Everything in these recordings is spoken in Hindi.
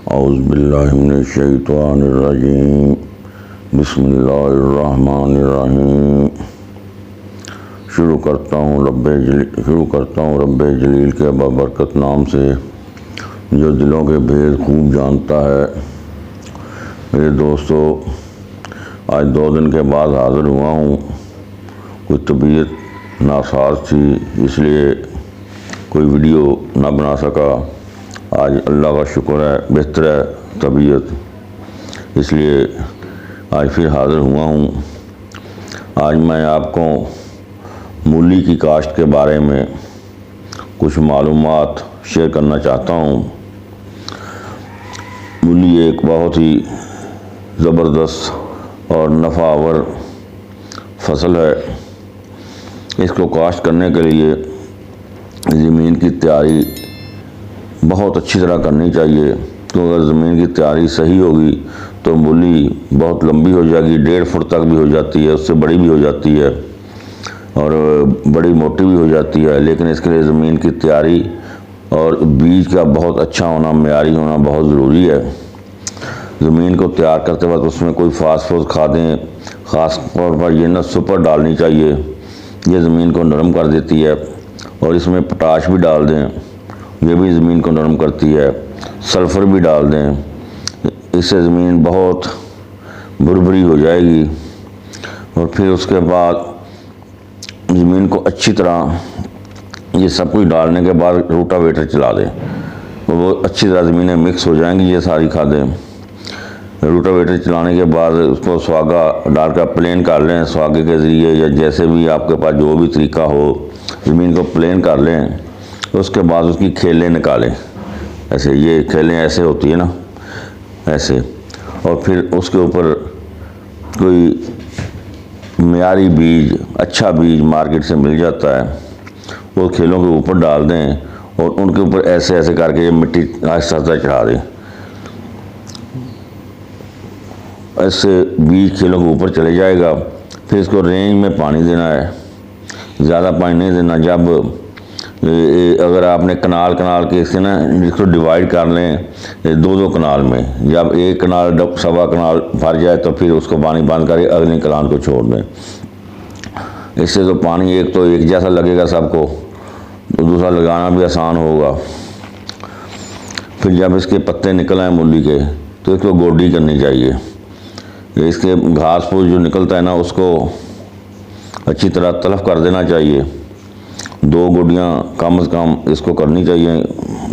औज़ुबिल्लाहिमिनश्शैतानिर्रजीम बिस्मिल्लाहिर्रहमानिर्रहीम। शुरू करता हूँ रब्बे जलील के बरकत नाम से जो दिलों के भेद खूब जानता है। मेरे दोस्तों, आज 2 दिन के बाद हाज़िर हुआ हूँ। कोई तबीयत नासाज थी, इसलिए कोई वीडियो ना बना सका। आज अल्लाह का शुक्र है, बेहतर है तबीयत, इसलिए आज फिर हाज़िर हुआ हूँ। आज मैं आपको मूली की काश्त के बारे में कुछ मालूमात शेयर करना चाहता हूँ। मूली एक बहुत ही ज़बरदस्त और नफ़ावर फसल है। इसको काश्त करने के लिए ज़मीन की तैयारी बहुत अच्छी तरह करनी चाहिए। तो अगर ज़मीन की तैयारी सही होगी तो मूली बहुत लंबी हो जाएगी, 1.5 फुट तक भी हो जाती है, उससे बड़ी भी हो जाती है और बड़ी मोटी भी हो जाती है। लेकिन इसके लिए ज़मीन की तैयारी और बीज का बहुत अच्छा होना, मेयारी होना बहुत ज़रूरी है। ज़मीन को तैयार करते वक्त उसमें कोई फास्फोरस खादें ख़ास तौर पर ये न सुपर डालनी चाहिए, ये ज़मीन को नरम कर देती है। और इसमें पोटाश भी डाल दें, ये भी ज़मीन को नरम करती है। सल्फ़र भी डाल दें, इससे ज़मीन बहुत भुरभुरी हो जाएगी। और फिर उसके बाद ज़मीन को अच्छी तरह ये सब कुछ डालने के बाद रोटावेटर चला दें, वो अच्छी तरह ज़मीनें मिक्स हो जाएंगी। ये सारी खादें रोटावेटर चलाने के बाद उसको सुहागा डालकर प्लेन कर लें, सुहागे के ज़रिए या जैसे भी आपके पास जो भी तरीका हो, ज़मीन को प्लेन कर लें। उसके बाद उसकी खेलें निकालें, ऐसे ये खेलें ऐसे होती है ना, ऐसे। और फिर उसके ऊपर कोई मेयारी बीज, अच्छा बीज मार्केट से मिल जाता है, वो खेलों के ऊपर डाल दें और उनके ऊपर ऐसे ऐसे करके ये मिट्टी आहिस्ता आहिस्ता चढ़ा दें। ऐसे बीज खेलों के ऊपर चले जाएगा। फिर इसको रेंज में पानी देना है, ज़्यादा पानी नहीं देना। जब अगर आपने कनाल के इससे ना इसको डिवाइड कर लें 2-2 कनाल में, जब एक कनाल सवा कनाल भर जाए तो फिर उसको पानी बंद करके अगले कनाल को छोड़ दें। इससे तो पानी एक तो एक जैसा लगेगा सबको, दूसरा लगाना भी आसान होगा। फिर जब इसके पत्ते निकल आए मूली के तो इसको गोडी करनी चाहिए। इसके घास फूस जो निकलता है ना, उसको अच्छी तरह तलफ कर देना चाहिए। 2 गोडियाँ कम से कम इसको करनी चाहिए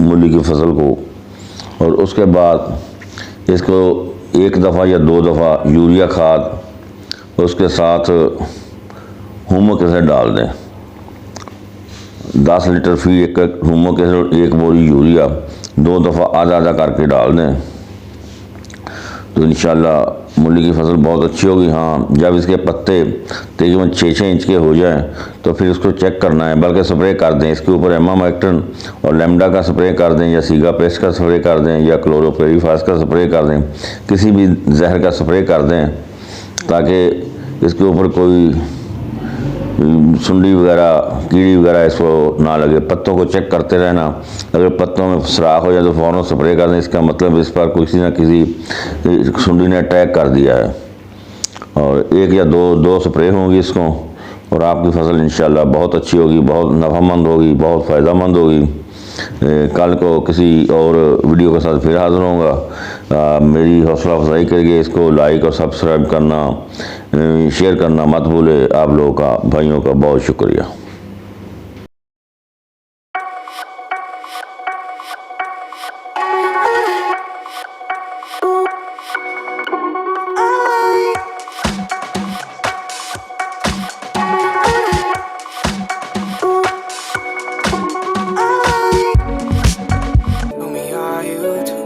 मूली की फसल को। और उसके बाद इसको 1 दफ़ा या 2 दफ़ा यूरिया खाद उसके साथ हुमक एसिड डाल दें। 10 लीटर फी एक हुमक एसिड, 1 बोरी यूरिया 2 दफ़ा आधा करके डाल दें, तो इंशाल्लाह मूली की फसल बहुत अच्छी होगी। हाँ, जब इसके पत्ते तकरीबन 6-6 इंच के हो जाएं तो फिर उसको चेक करना है, बल्कि स्प्रे कर दें। इसके ऊपर एमामेक्टिन और लेमडा का स्प्रे कर दें, या सीगा पेस्ट का स्प्रे कर दें, या क्लोरोपेरीफास का स्प्रे कर दें। किसी भी जहर का स्प्रे कर दें ताकि इसके ऊपर कोई सुंडी वगैरह, कीड़ी वगैरह इसको ना लगे। पत्तों को चेक करते रहना, अगर पत्तों में सुराख हो जाए तो फ़ौरन स्प्रे कर दें। इसका मतलब इस पर किसी न किसी सुंडी ने अटैक कर दिया है। और 1 या 2 स्प्रे होंगी इसको, और आपकी फसल इंशाल्लाह बहुत अच्छी होगी, बहुत नफ़ामंद होगी, बहुत फ़ायदेमंद होगी। कल को किसी और वीडियो के साथ फिर हाज़िर होऊंगा। मेरी हौसला अफजाई करिए, इसको लाइक और सब्सक्राइब करना, शेयर करना मत भूले। आप लोगों का, भाइयों का बहुत शुक्रिया।